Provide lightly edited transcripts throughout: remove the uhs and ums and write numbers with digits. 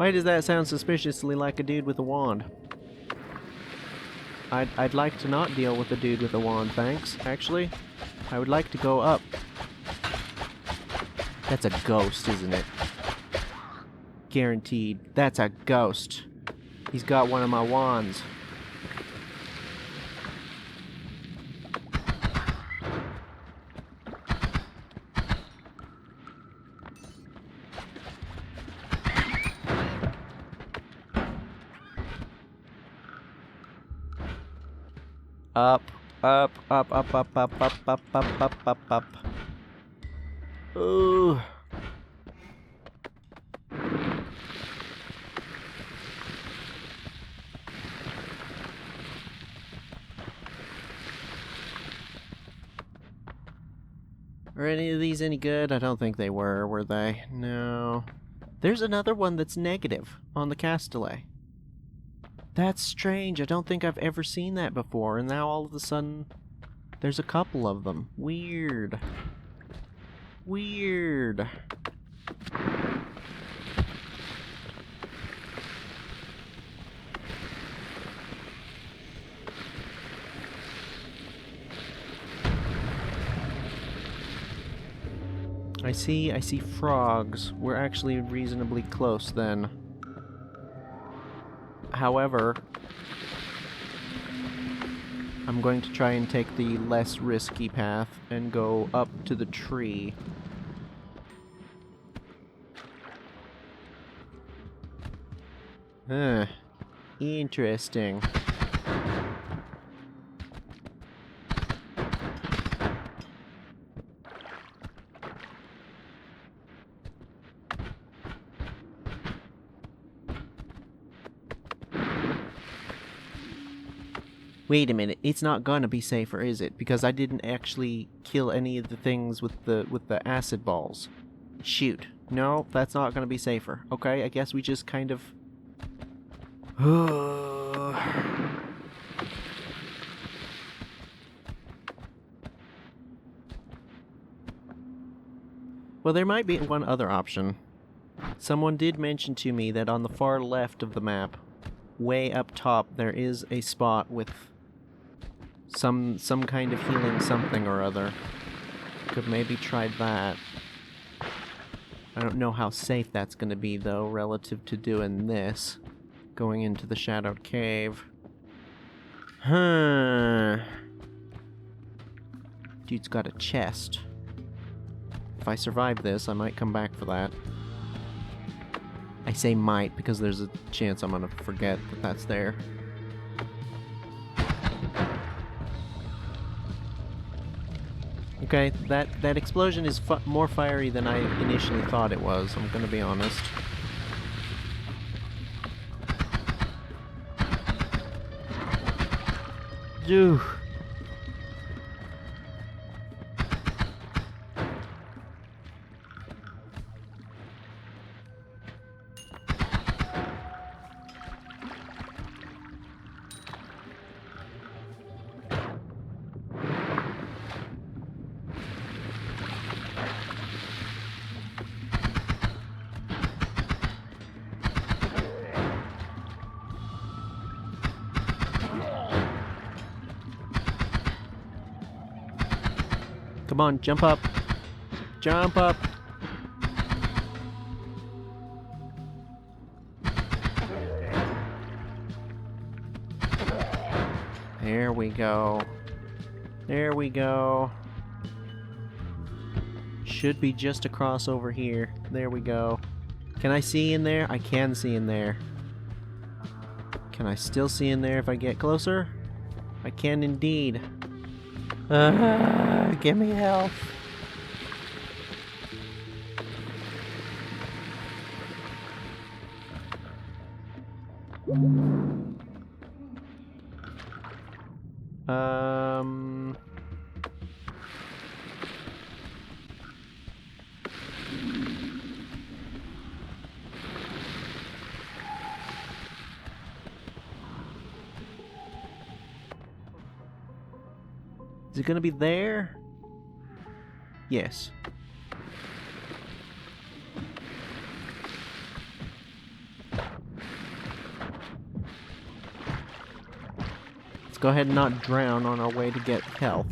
Why does that sound suspiciously like a dude with a wand? I'd like to not deal with a dude with a wand, thanks. Actually, I would like to go up. That's a ghost, isn't it? Guaranteed. That's a ghost. He's got one of my wands. Up, up, up, up, up, up, up, up, up, up, up, up. Ooh. Are any of these any good? I don't think they were they? No. There's another one that's negative on the Castellet. That's strange. I don't think I've ever seen that before, and now all of a sudden, there's a couple of them. Weird. Weird. I see frogs. We're actually reasonably close then. However, I'm going to try and take the less risky path and go up to the tree. Interesting. Wait a minute, it's not gonna be safer, is it? Because I didn't actually kill any of the things with the acid balls. Shoot. No, that's not gonna be safer. Okay, I guess we just kind of... Well, there might be one other option. Someone did mention to me that on the far left of the map, way up top, there is a spot with some kind of healing something or other. Could maybe try that. I don't know how safe that's going to be, though, relative to doing this. Going into the shadowed cave. Dude's got a chest. If I survive this, I might come back for that. I say might because there's a chance I'm going to forget that that's there. Okay, that explosion is more fiery than I initially thought it was, I'm gonna be honest. Phew. Come on, jump up. Jump up. There we go. There we go. Should be just across over here. There we go. Can I see in there? I can see in there. Can I still see in there if I get closer? I can indeed. Give me help. Is it gonna be there? Yes. go ahead and not drown on our way to get health.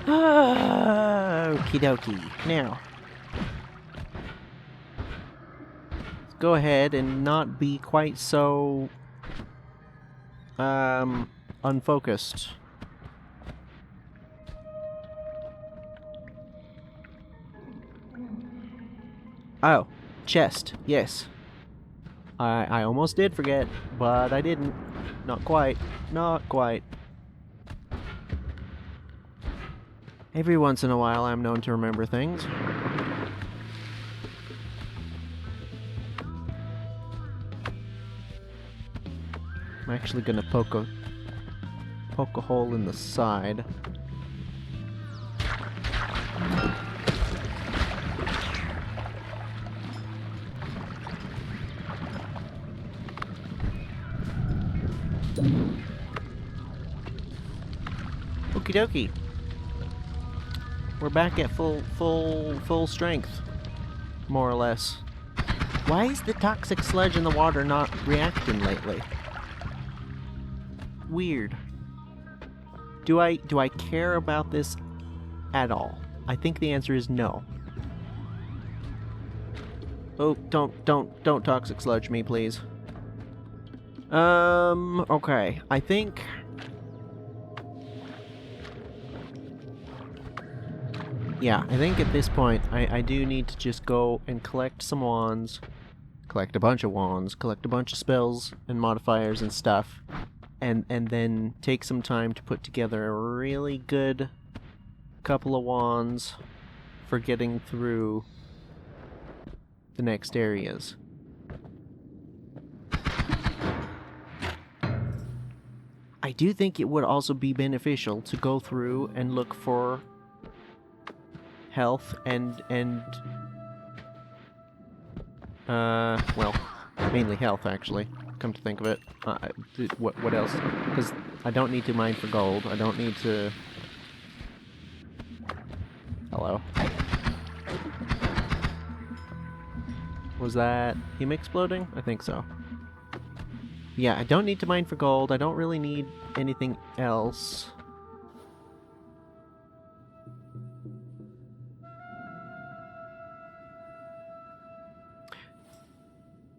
Okie dokie. Now, let's go ahead and not be quite so unfocused. Oh, chest. Yes. I almost did forget, but I didn't. Not quite. Not quite. Every once in a while, I'm known to remember things. I'm actually gonna poke a hole in the side. Okie dokie. We're back at full strength, more or less. Why is the toxic sludge in the water not reacting lately? Weird. Do I care about this at all? I think the answer is no. Oh, don't toxic sludge me, please. Okay. I think at this point, I do need to just go and collect some wands, collect a bunch of wands, collect a bunch of spells and modifiers and stuff, and then take some time to put together a really good couple of wands for getting through the next areas. I do think it would also be beneficial to go through and look for health and well, mainly health, actually, come to think of it. What else? Because I don't need to mine for gold. I don't need to... Hello. Was that him exploding? I think so. Yeah, I don't need to mine for gold. I don't really need anything else.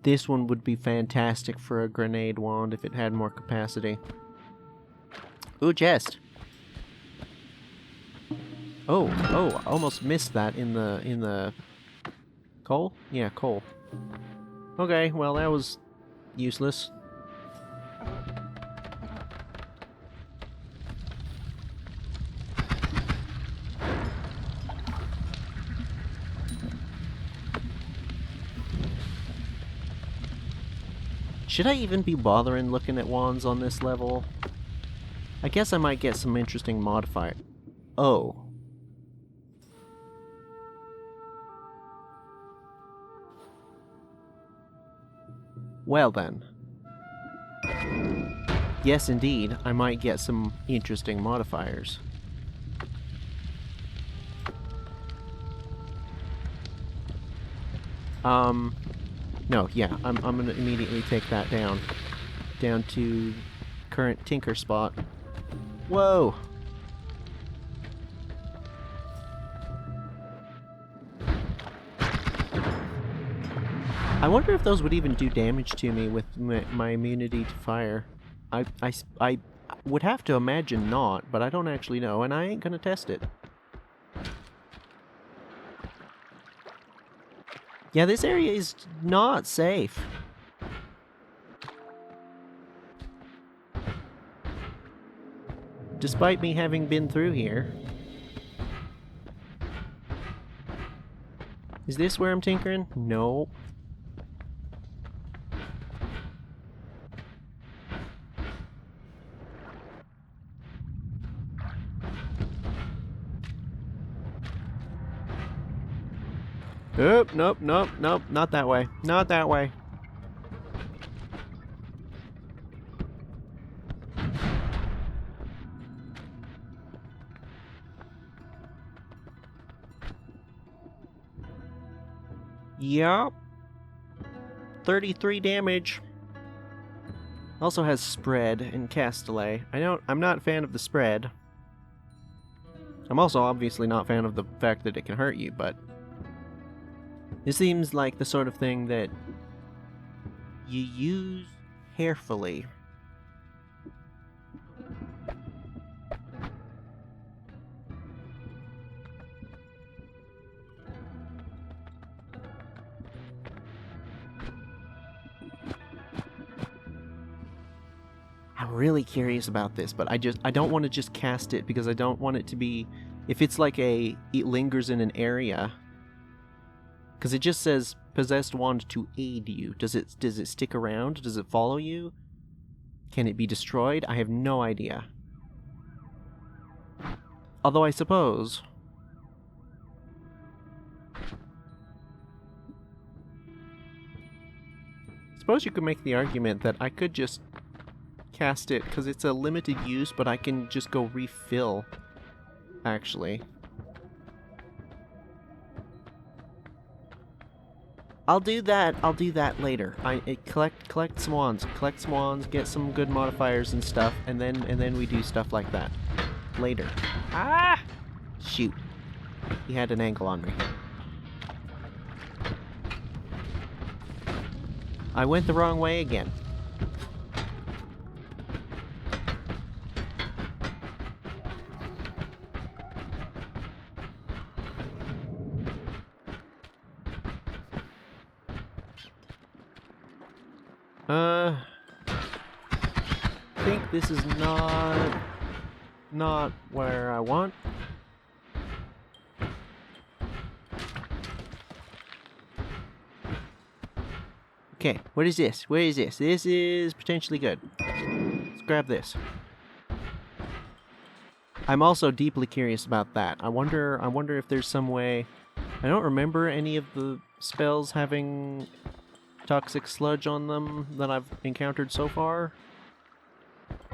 This one would be fantastic for a grenade wand if it had more capacity. Ooh, chest. Oh, almost missed that in the coal? Yeah, coal. Okay, well that was useless. Should I even be bothering looking at wands on this level? I guess I might get some interesting modifier. Oh. Well then. Yes, indeed, I might get some interesting modifiers. No, yeah, I'm gonna immediately take that down. Down to current tinker spot. Whoa! I wonder if those would even do damage to me with my immunity to fire. I would have to imagine not, but I don't actually know, and I ain't gonna test it. Yeah, this area is not safe. Despite me having been through here. Is this where I'm tinkering? No. Nope, not that way. Not that way. Yup. 33 damage. Also has spread and cast delay. I'm not a fan of the spread. I'm also obviously not a fan of the fact that it can hurt you, but this seems like the sort of thing that you use carefully. I'm really curious about this, but I don't want to just cast it because I don't want it to be, if it's like it lingers in an area, because it just says possessed wand to aid you. Does it stick around? Does it follow you? Can it be destroyed? I have no idea. Although I suppose you could make the argument that I could just cast it because it's a limited use, but I can just go refill, actually. I'll do that later. Collect some wands, get some good modifiers and stuff, and then we do stuff like that later. Ah! Shoot. He had an angle on me. I went the wrong way again. I think this is not where I want. Okay, what is this? Where is this? This is potentially good. Let's grab this. I'm also deeply curious about that. I wonder if there's some way. I don't remember any of the spells having toxic sludge on them that I've encountered so far.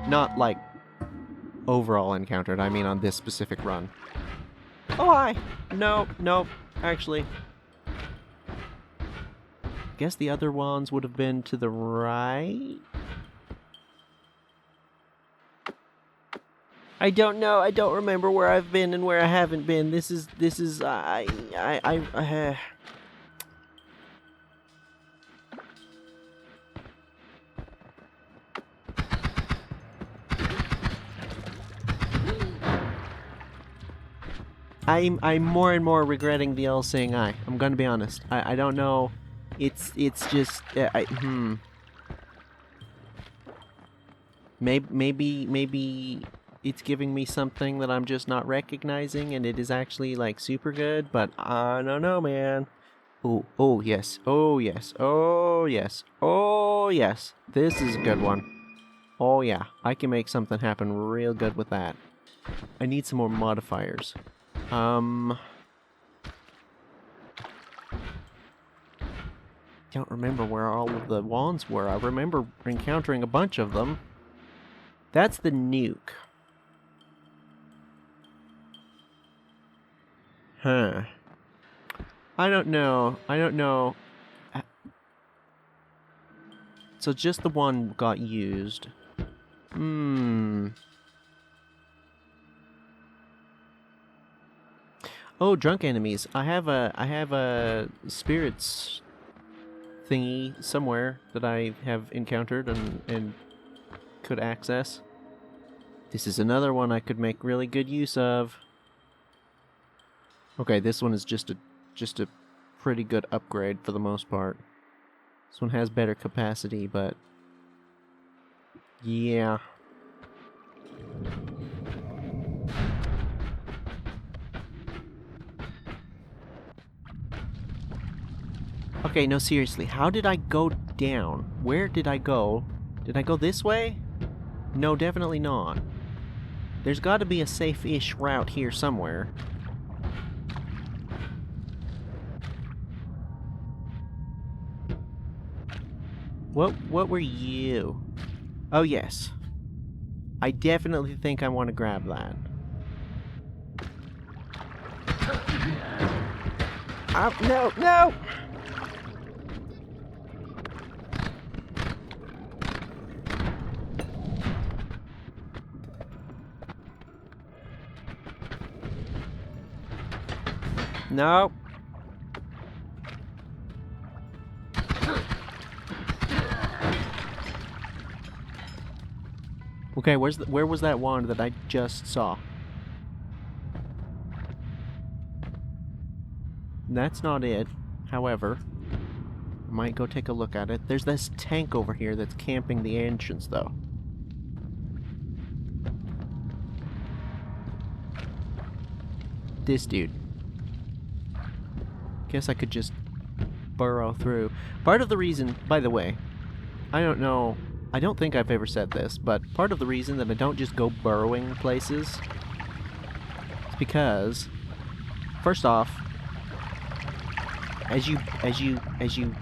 Not like overall encountered, I mean on this specific run. Oh, hi! Nope, actually. Guess the other ones would have been to the right? I don't know, I don't remember where I've been and where I haven't been. This is, I'm more and more regretting the L saying I. I'm gonna be honest. I don't know. It's just Maybe it's giving me something that I'm just not recognizing, and it is actually like super good. But I don't know, man. Oh yes, oh yes, oh yes, oh yes. This is a good one. Oh yeah, I can make something happen real good with that. I need some more modifiers. Don't remember where all of the wands were. I remember encountering a bunch of them. That's the nuke. Huh. I don't know. So just the one got used. Oh, drunk enemies. I have a spirits thingy somewhere that I have encountered and could access. This is another one I could make really good use of. Okay, this one is just a pretty good upgrade for the most part. This one has better capacity, but yeah. Okay, no, seriously, how did I go down? Where did I go? Did I go this way? No, definitely not. There's got to be a safe-ish route here somewhere. What were you? Oh, yes. I definitely think I want to grab that. No! No. Okay, where was that wand that I just saw? That's not it. However, I might go take a look at it. There's this tank over here that's camping the entrance, though. This dude. Guess I could just burrow through. Part of the reason, by the way, I don't know, I don't think I've ever said this, but part of the reason that I don't just go burrowing places is because, first off, as you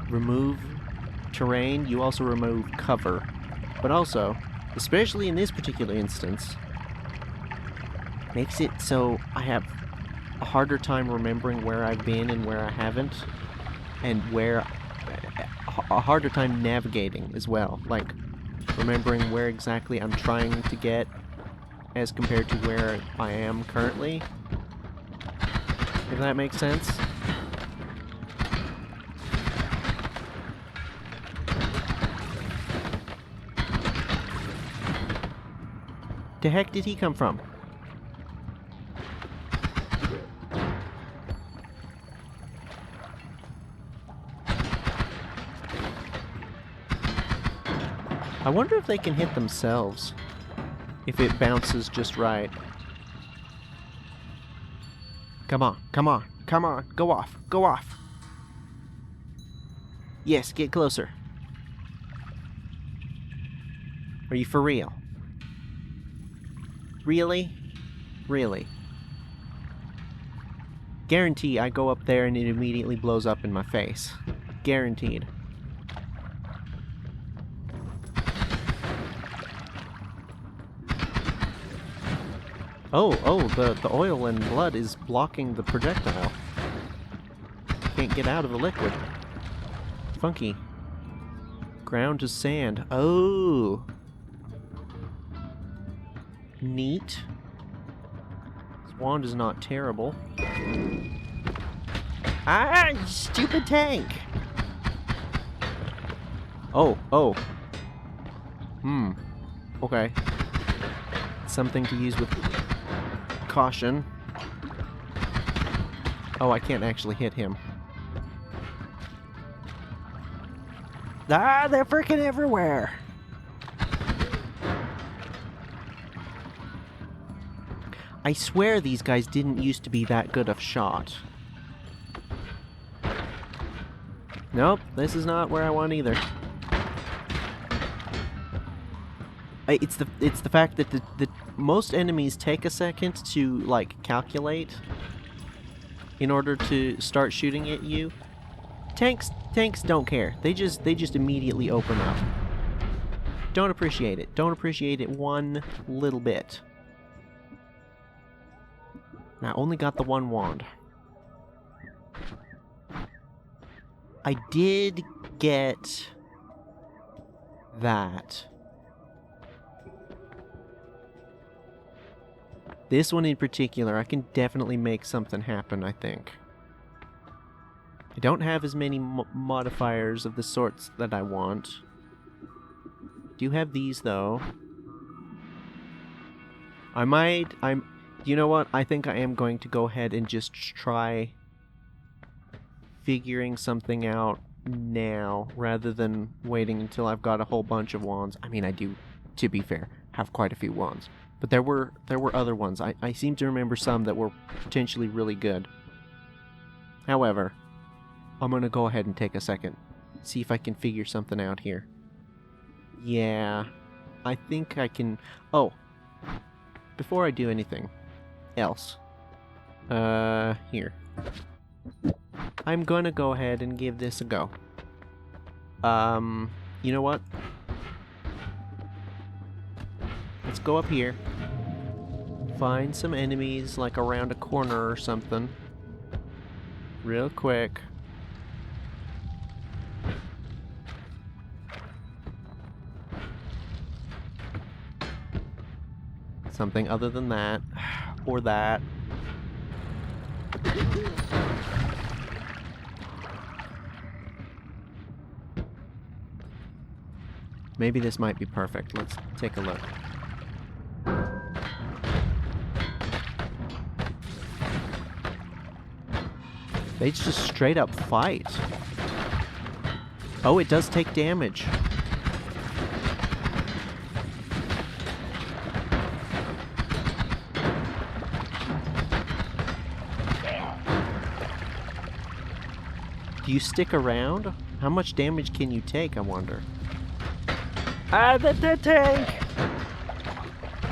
remove terrain, you also remove cover. But also, especially in this particular instance, makes it so I have a harder time remembering where I've been and where I haven't, and a harder time navigating as well, like remembering where exactly I'm trying to get as compared to where I am currently, if that makes sense. The heck did he come from? I wonder if they can hit themselves, if it bounces just right. Come on, come on, come on, go off, go off. Yes, get closer. Are you for real? Really? Really? Guarantee I go up there and it immediately blows up in my face. Guaranteed. Oh, the oil and blood is blocking the projectile. Can't get out of the liquid. Funky. Ground to sand. Oh. Neat. This wand is not terrible. Ah, stupid tank! Oh. Okay. Something to use with caution. Oh, I can't actually hit him. Ah, they're freaking everywhere! I swear these guys didn't used to be that good of shot. Nope, this is not where I want either. It's the fact that the most enemies take a second to like calculate in order to start shooting at you. Tanks don't care. They just immediately open up. Don't appreciate it. Don't appreciate it one little bit. And I only got the one wand. I did get that. This one in particular, I can definitely make something happen, I think. I don't have as many modifiers of the sorts that I want. Do have these, though. You know what? I think I am going to go ahead and just try figuring something out now, rather than waiting until I've got a whole bunch of wands. I mean, I do, to be fair, have quite a few wands. But there were other ones. I seem to remember some that were potentially really good. However, I'm going to go ahead and take a second. See if I can figure something out here. Yeah, I think I can... Oh, before I do anything else. Here. I'm going to go ahead and give this a go. You know what? Let's go up here. Find some enemies, like around a corner or something. Real quick. Something other than that. Or that. Maybe this might be perfect. Let's take a look. They just straight up fight. Oh, it does take damage. Do you stick around? How much damage can you take, I wonder? Ah, that tank!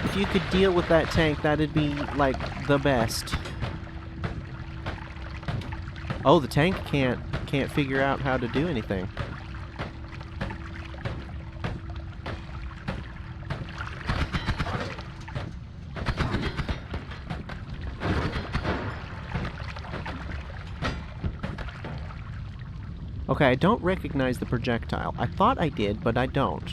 If you could deal with that tank, that'd be, like, the best. Oh, the tank can't figure out how to do anything. Okay, I don't recognize the projectile. I thought I did, but I don't.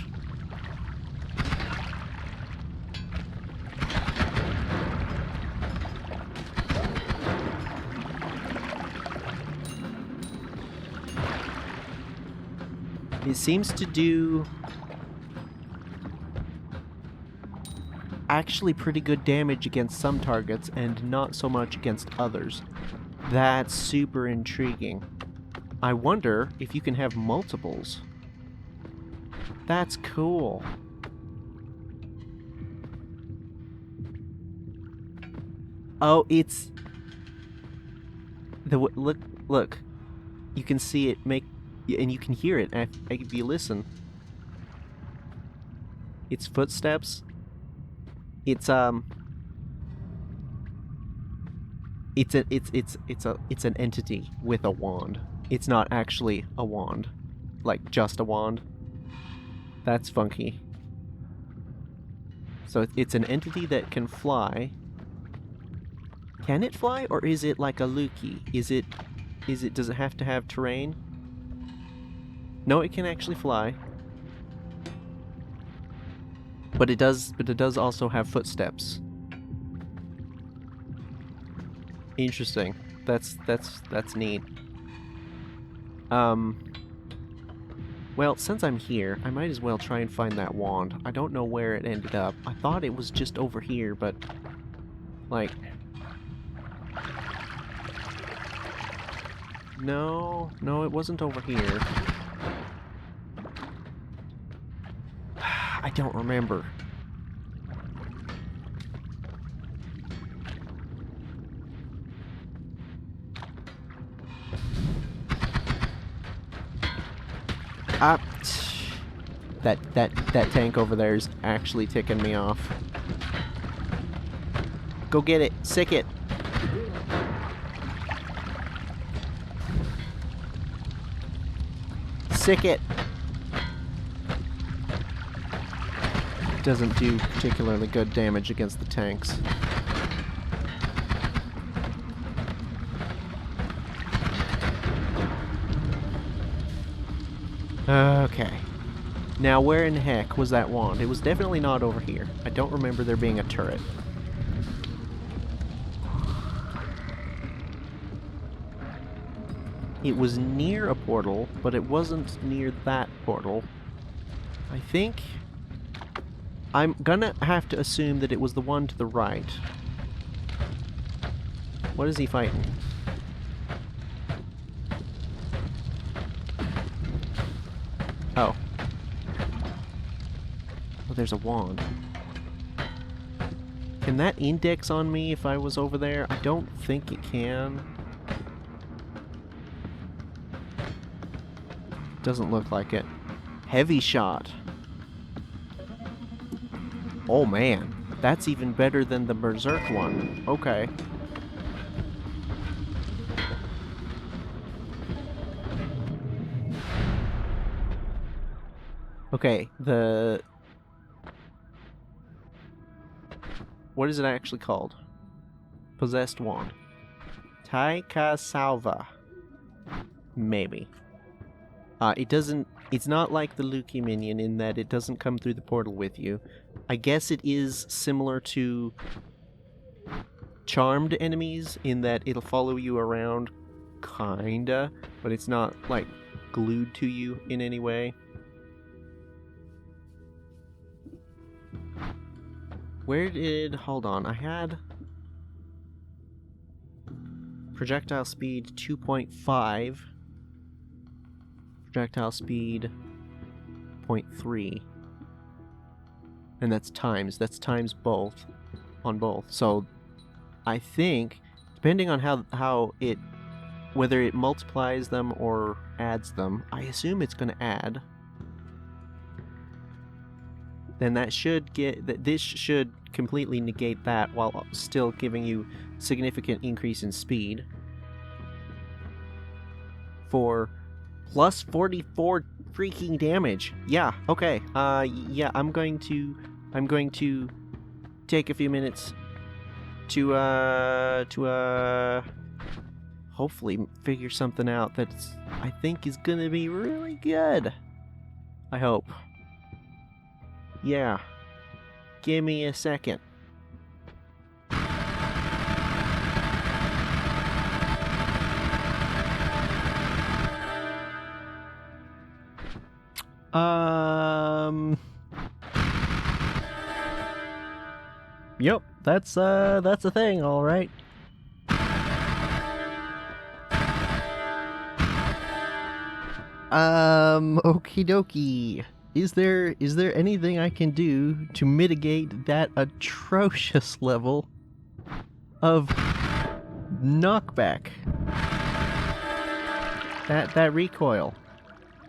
It seems to do actually pretty good damage against some targets and not so much against others. That's super intriguing. I wonder if you can have multiples. That's cool. Oh, it's the look. You can see it make, and you can hear it if you listen. It's footsteps. It's an entity with a wand. It's not actually a wand, like just a wand. That's funky. So it's an entity that can fly. Can it fly, or is it like a Luki? Does it have to have terrain? No, it can actually fly. But it does also have footsteps. Interesting. That's neat. Well, since I'm here, I might as well try and find that wand. I don't know where it ended up. I thought it was just over here, but like, no, it wasn't over here. I don't remember. That tank over there is actually ticking me off. Go get it. Sick it. Sick it. Doesn't do particularly good damage against the tanks. Okay. Now, where in the heck was that wand? It was definitely not over here. I don't remember there being a turret. It was near a portal, but it wasn't near that portal. I think I'm gonna have to assume that it was the one to the right. What is he fighting? Oh. Oh, there's a wand. Can that index on me if I was over there? I don't think it can. Doesn't look like it. Heavy shot. Oh man, that's even better than the Berserk one. Okay. Okay, what is it actually called? Possessed wand. Taika Salva. Maybe. It's not like the Luki minion in that it doesn't come through the portal with you. I guess it is similar to charmed enemies in that it'll follow you around, kinda, but it's not, like, glued to you in any way. Where did... Hold on, I had... Projectile speed 2.5. Projectile speed 0.3. And that's times both. On both. So, I think, depending on how it... whether it multiplies them or adds them, I assume it's going to add. Then that should get... this should completely negate that while still giving you significant increase in speed. For plus 44 freaking damage. Yeah, okay. Yeah, I'm going to take a few minutes to hopefully figure something out that I think is gonna be really good. I hope. Yeah. Give me a second. Yep, that's a thing, all right. Okie dokie. Is there anything I can do to mitigate that atrocious level of knockback? That recoil.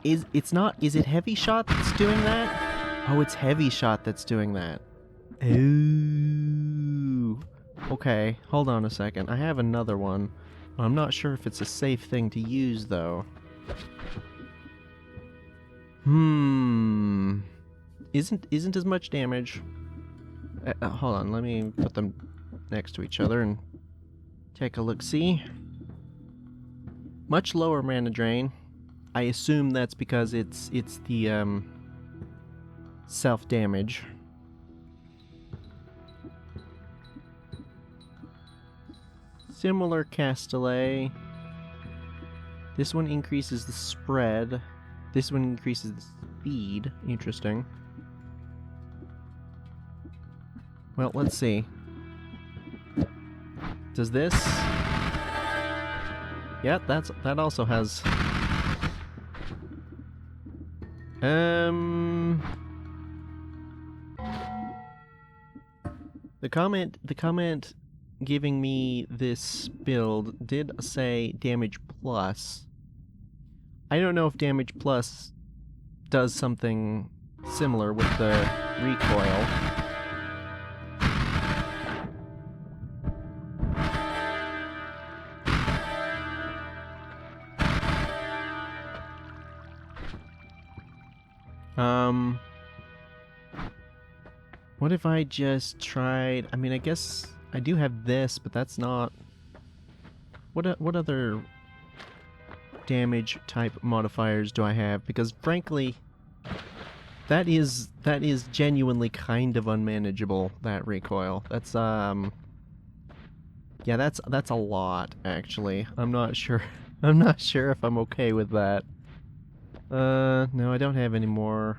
Is it heavy shot that's doing that? Oh, it's heavy shot that's doing that. Ooh. Okay, hold on a second. I have another one. I'm not sure if it's a safe thing to use though. Isn't as much damage. Hold on, let me put them next to each other and take a look-see. Much lower mana drain. I assume that's because it's the self-damage. Similar Castellet. This one increases the spread. This one increases the speed. Interesting. Well, let's see. Does this... Yeah, that also has... The comment giving me this build did say damage plus. I don't know if damage plus does something similar with the recoil. What if I just tried... I mean, I guess I do have this, but that's not... What other damage type modifiers do I have? Because frankly, that is genuinely kind of unmanageable, that recoil. That's yeah, that's a lot actually. I'm not sure if I'm okay with that. No, I don't have any more.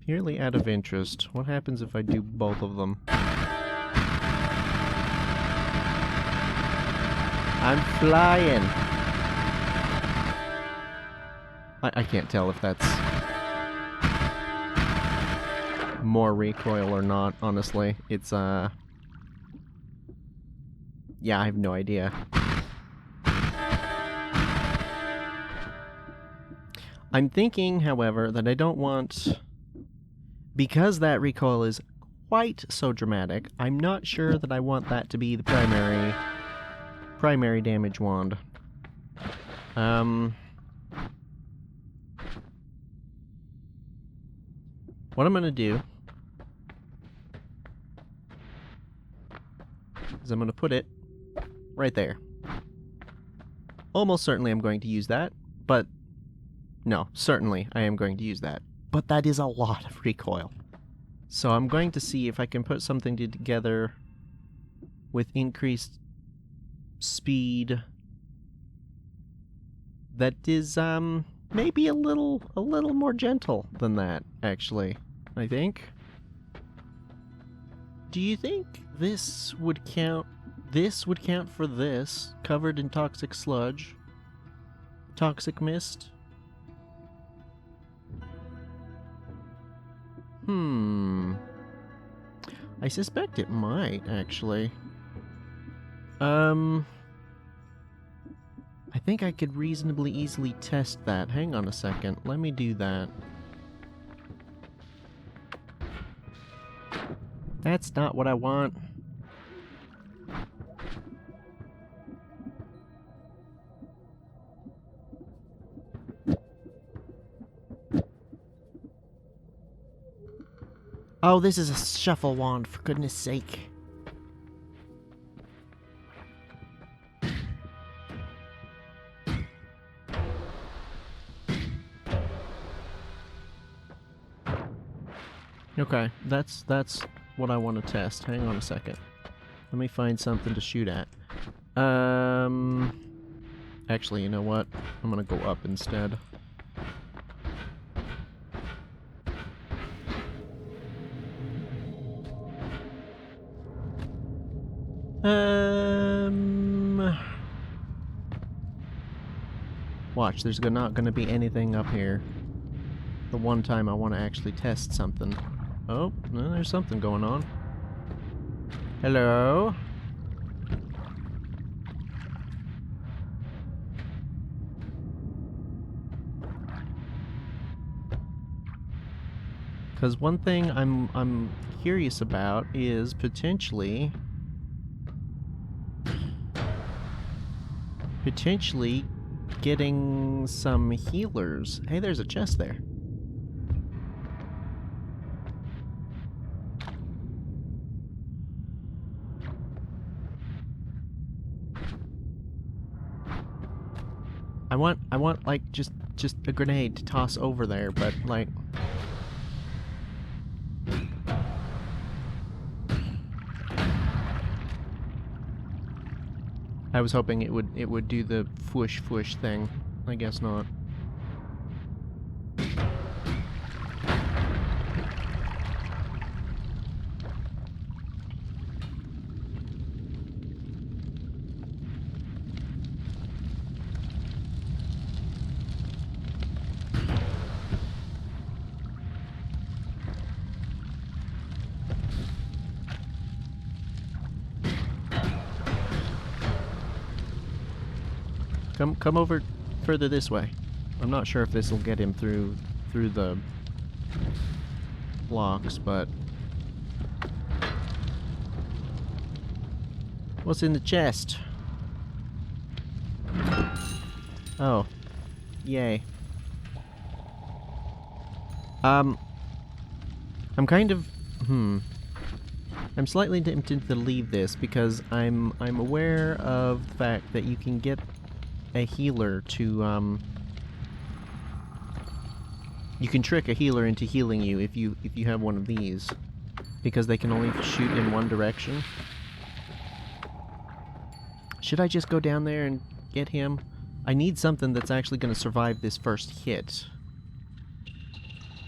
Purely out of interest, what happens if I do both of them? I'm flying! I can't tell if that's more recoil or not, honestly. It's, yeah, I have no idea. I'm thinking, however, that I don't want... Because that recoil is quite so dramatic, I'm not sure that I want that to be the primary damage wand. What I'm gonna do is I'm gonna put it right there. Almost certainly I'm going to use that, but no, certainly I am going to use that. But that is a lot of recoil. So I'm going to see if I can put something together with increased speed that is maybe a little more gentle than that, actually. I think. Do you think this would count? This would count for this, covered in toxic sludge, toxic mist? I suspect it might, actually. I think I could reasonably easily test that. Hang on a second. Let me do that. That's not what I want. Oh, this is a shuffle wand, for goodness sake. Okay, that's what I want to test. Hang on a second. Let me find something to shoot at. Actually, you know what? I'm gonna go up instead. Watch, there's not gonna be anything up here. The one time I want to actually test something. Oh, no, there's something going on. Hello? Because one thing I'm curious about is potentially getting some healers. Hey, there's a chest there. I want like just a grenade to toss over there, but like I was hoping it would do the fwoosh thing. I guess not. Come over further this way. I'm not sure if this will get him through the blocks, but what's in the chest? Oh, yay. I'm kind of I'm slightly tempted to leave this because I'm aware of the fact that you can get a healer to you can trick a healer into healing you if you have one of these, because they can only shoot in one direction. Should I just go down there and get him? I need something that's actually going to survive this first hit,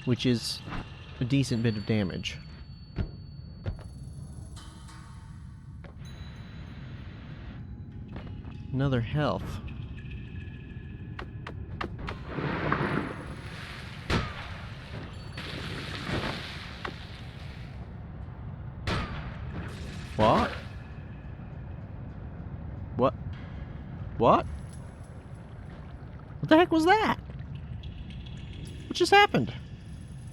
which is a decent bit of damage. Another health. What? What? What? What the heck was that? What just happened?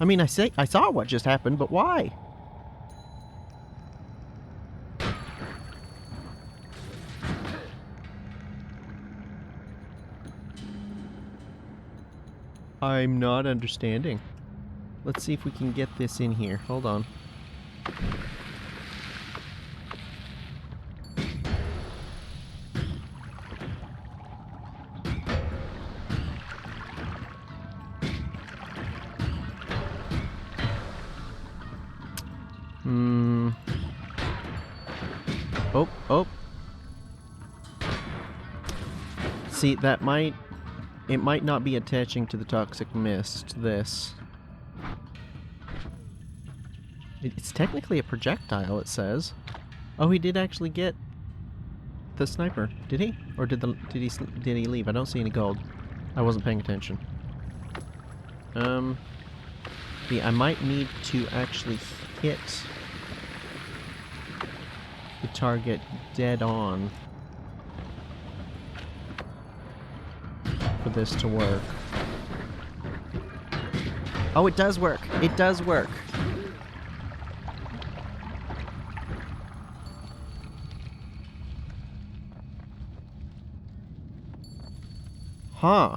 I mean, I saw what just happened, but why? I'm not understanding. Let's see if we can get this in here. Hold on. Oh. See, that might... it might not be attaching to the toxic mist, this. It's technically a projectile, it says. Oh, he did actually get the sniper. Did he? Or did he leave? I don't see any gold. I wasn't paying attention. I might need to actually hit the target dead on for this to work. Oh, it does work! It does work! Huh.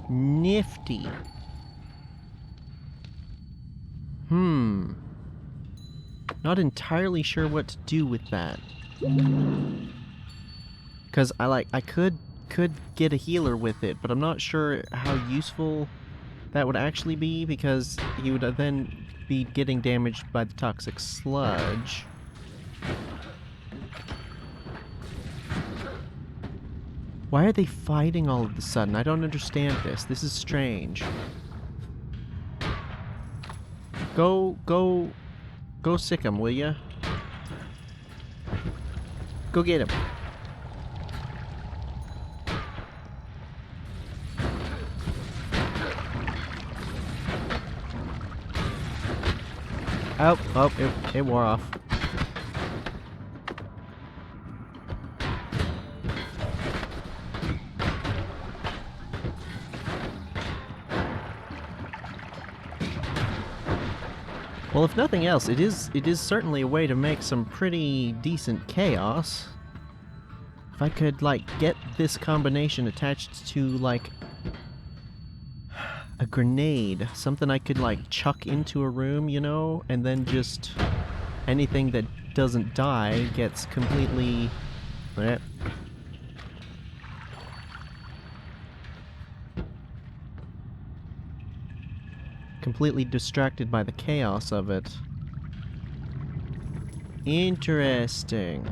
Nifty. Not entirely sure what to do with that. Cause I could get a healer with it, but I'm not sure how useful that would actually be, because he would then be getting damaged by the toxic sludge. Why are they fighting all of a sudden? I don't understand this. This is strange. Go sick him, will ya? Go get him. Oh, it wore off. Well, if nothing else, it is certainly a way to make some pretty decent chaos. If I could, like, get this combination attached to, like, a grenade, something I could, like, chuck into a room, you know, and then just anything that doesn't die gets completely... completely distracted by the chaos of it. Interesting.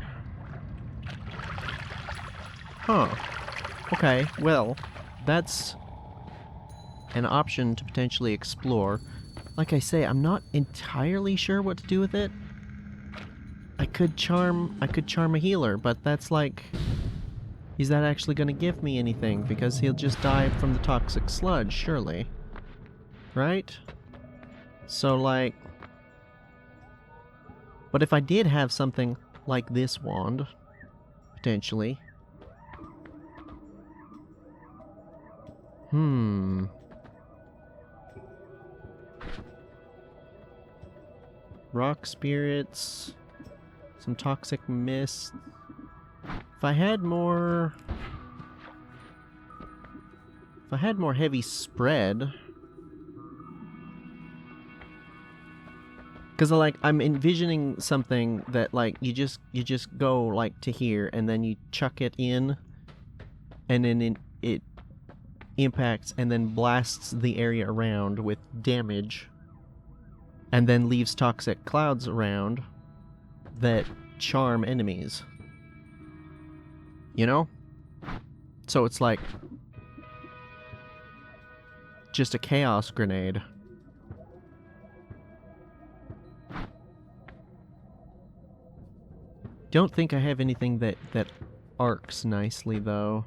Huh. Okay, well, that's an option to potentially explore. Like I say, I'm not entirely sure what to do with it. I could charm a healer, but that's like... is that actually gonna give me anything? Because he'll just die from the toxic sludge, surely. Right? So, like... but if I did have something like this wand, potentially... rock spirits... some toxic mist... If I had more heavy spread... because like I'm envisioning something that like you just go like to here and then you chuck it in, and then it impacts and then blasts the area around with damage, and then leaves toxic clouds around that charm enemies. You know? So it's like just a chaos grenade. Don't think I have anything that arcs nicely, though.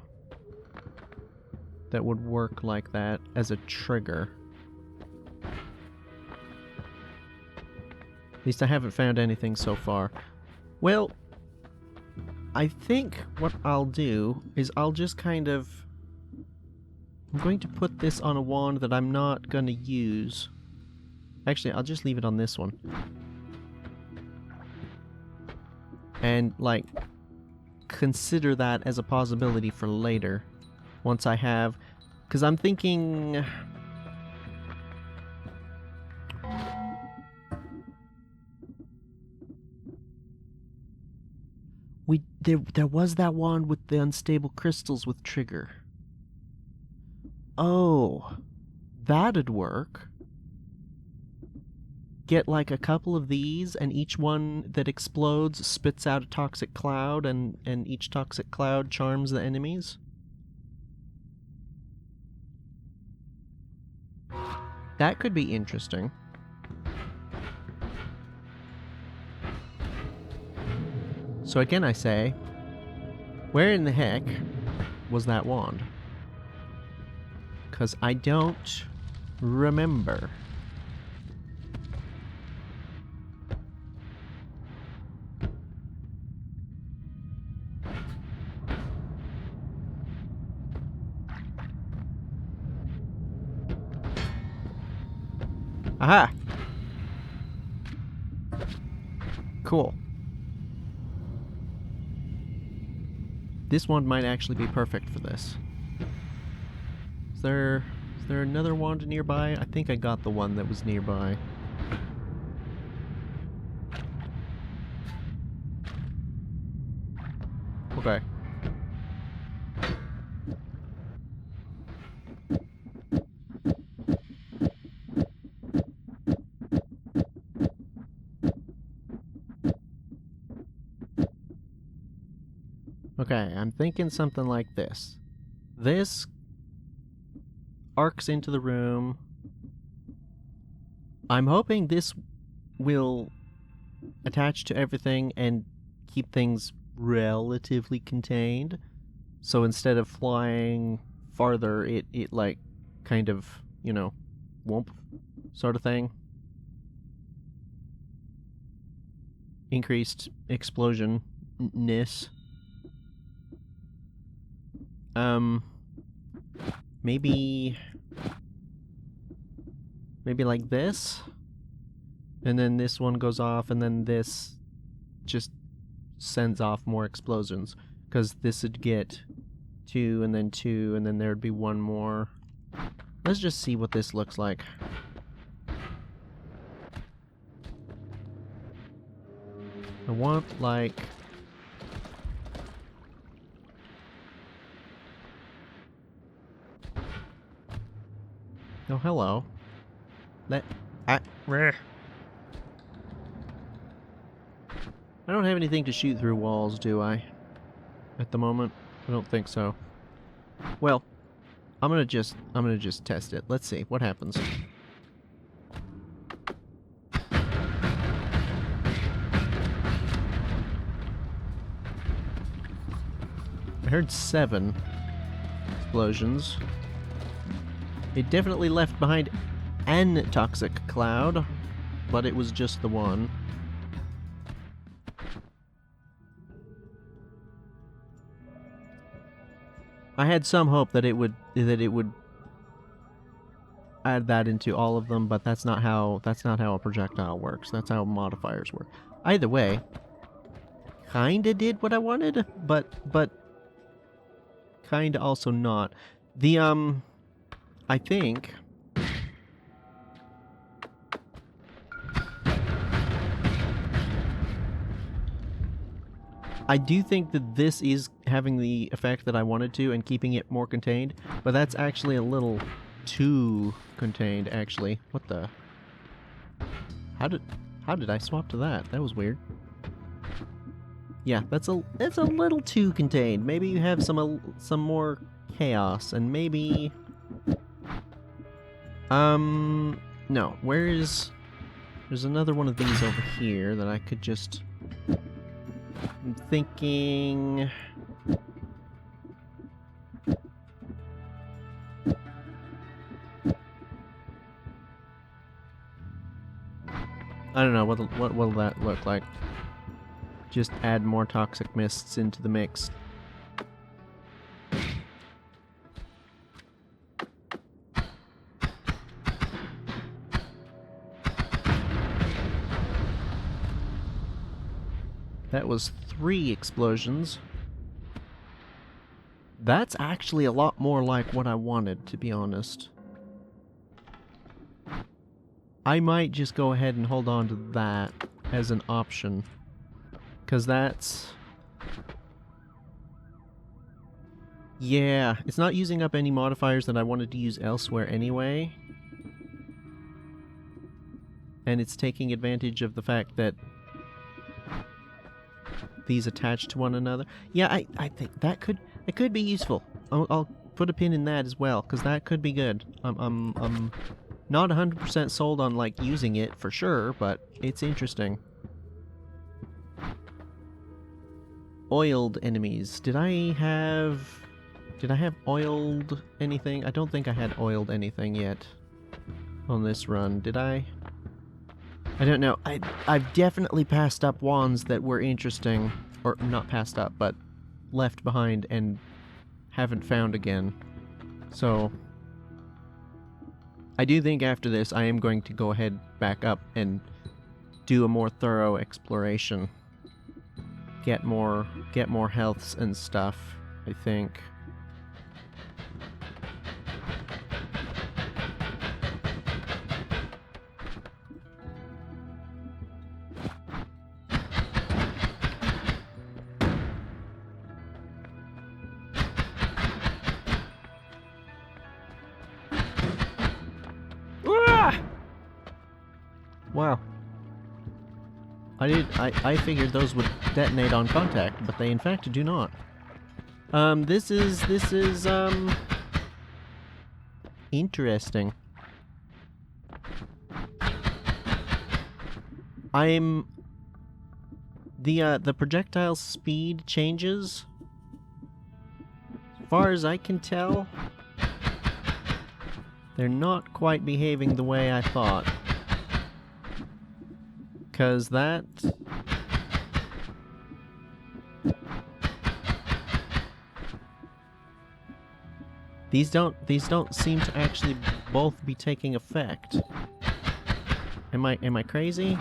That would work like that as a trigger. At least I haven't found anything so far. Well, I think what I'll do is I'll just kind of... I'm going to put this on a wand that I'm not going to use. Actually, I'll just leave it on this one. And, like, consider that as a possibility for later. Once I have... because I'm thinking... There was that wand with the unstable crystals with trigger. Oh, that'd work. Get like a couple of these, and each one that explodes spits out a toxic cloud, and each toxic cloud charms the enemies. That could be interesting. So again I say, where in the heck was that wand? Because I don't remember. Aha! Cool. This one might actually be perfect for this. Is there another wand nearby? I think I got the one that was nearby. Okay. Okay, I'm thinking something like this. This arcs into the room. I'm hoping this will attach to everything and keep things relatively contained. So instead of flying farther, it like kind of, you know, whoomp sort of thing. Increased explosion-ness. Maybe like this, and then this one goes off, and then this just sends off more explosions, because this would get 2, and then 2, and then there'd be one more. Let's just see what this looks like. I want, like... Oh, hello. I don't have anything to shoot through walls, do I? At the moment? I don't think so. Well, I'm gonna just test it. Let's see what happens. I heard 7 explosions. It definitely left behind an toxic cloud, but it was just the one. I had some hope that it would add that into all of them, but that's not how a projectile works. That's how modifiers work. Either way, kinda did what I wanted, but kinda also not. The I think I do think that this is having the effect that I wanted to and keeping it more contained, but that's actually a little too contained, actually. What the? How did I swap to that? That was weird. Yeah, that's a little too contained. Maybe you have some more chaos, and maybe no. There's another one of these over here that I could just... I'm thinking... I don't know, what will that look like? Just add more toxic mists into the mix. That was 3 explosions. That's actually a lot more like what I wanted, to be honest. I might just go ahead and hold on to that as an option. Because that's... yeah, it's not using up any modifiers that I wanted to use elsewhere anyway. And it's taking advantage of the fact that these attach to one another. Yeah, I think that could be useful. I'll put a pin in that as well, because that could be good. I'm Not 100% sold on, like, using it for sure, but it's interesting. Oiled enemies. Did I have oiled anything? I don't think I had oiled anything yet on this run. Did I? I don't know. I've definitely passed up wands that were interesting. Or not passed up, but left behind and haven't found again. So I do think after this I am going to go ahead back up and do a more thorough exploration. Get more healths and stuff, I think. Wow. I figured those would detonate on contact, but they in fact do not. This is interesting. The projectile speed changes. As far as I can tell, they're not quite behaving the way I thought. 'Cause that... These don't seem to actually both be taking effect. Am I crazy?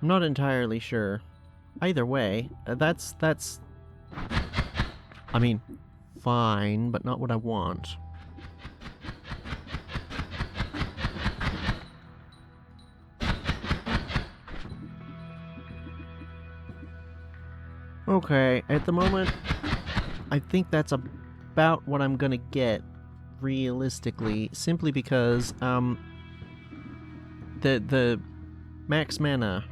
I'm not entirely sure. Either way, that's... I mean, fine, but not what I want. Okay, at the moment, I think that's about what I'm gonna get, realistically, simply because, the max mana,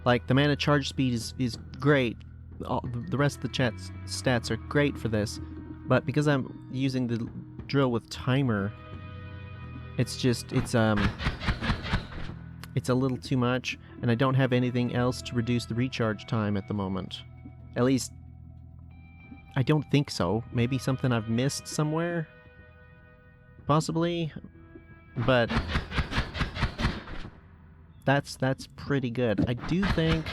like, the mana charge speed is great. The rest of the chat's stats are great for this, but because I'm using the drill with timer, it's a little too much, and I don't have anything else to reduce the recharge time at the moment. At least, I don't think so. Maybe something I've missed somewhere? Possibly? But that's pretty good. I do think...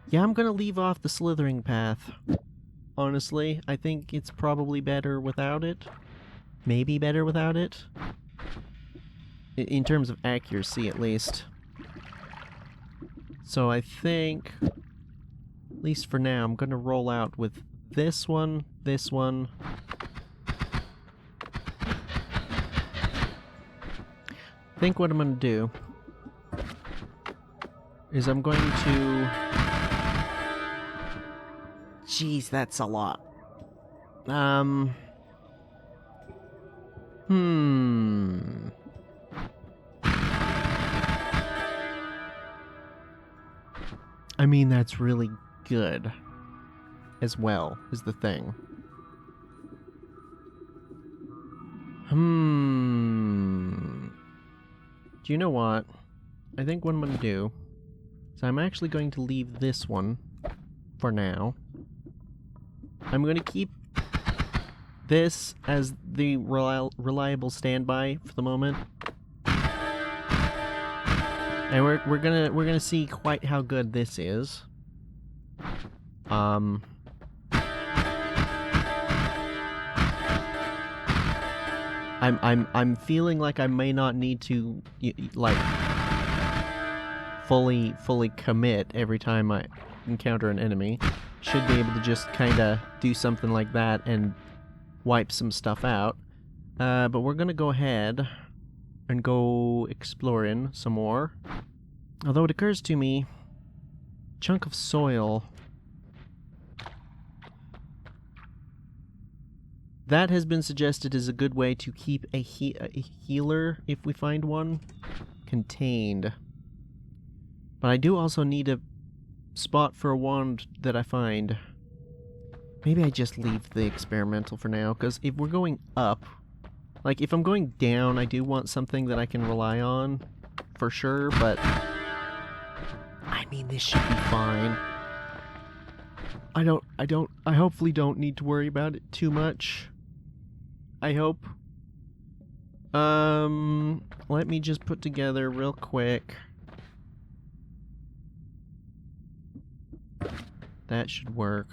Yeah, I'm gonna leave off the slithering path. Honestly, I think it's probably better without it. Maybe better without it. In terms of accuracy, at least. So I think, at least for now, I'm gonna roll out with this one, this one. I think what I'm gonna do is I'm going to... Jeez, that's a lot. I mean, that's really good. As well, is the thing. Do you know what? I think what I'm gonna do is I'm actually going to leave this one for now. I'm gonna keep this as the reliable standby for the moment. And we're gonna see quite how good this is. I'm feeling like I may not need to like fully commit every time I encounter an enemy. Should be able to just kinda do something like that and wipe some stuff out. But we're gonna go ahead and go exploring some more. Although it occurs to me, chunk of soil. That has been suggested as a good way to keep a healer, if we find one, contained. But I do also need a spot for a wand that I find. Maybe I just leave the experimental for now, because if we're going up, like if I'm going down, I do want something that I can rely on, for sure, but I mean, this should be fine. I hopefully don't need to worry about it too much. I hope. Let me just put together real quick. That should work.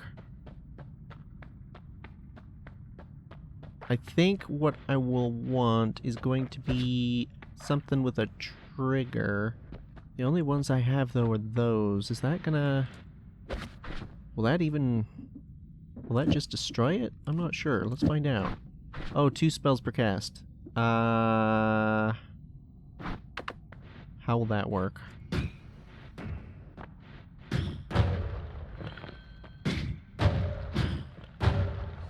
I think what I will want is going to be something with a trigger. The only ones I have, though, are those. Is that gonna... Will that even... Will that just destroy it? I'm not sure. Let's find out. Oh, 2 spells per cast. How will that work?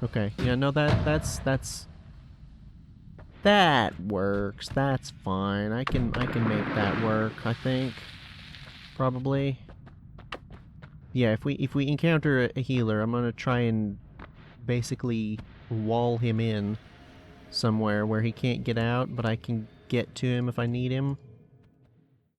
Okay, yeah, no, that works. That's fine. I can make that work, I think. Probably. Yeah, if we encounter a healer, I'm gonna try and basically wall him in somewhere where he can't get out, but I can get to him if I need him.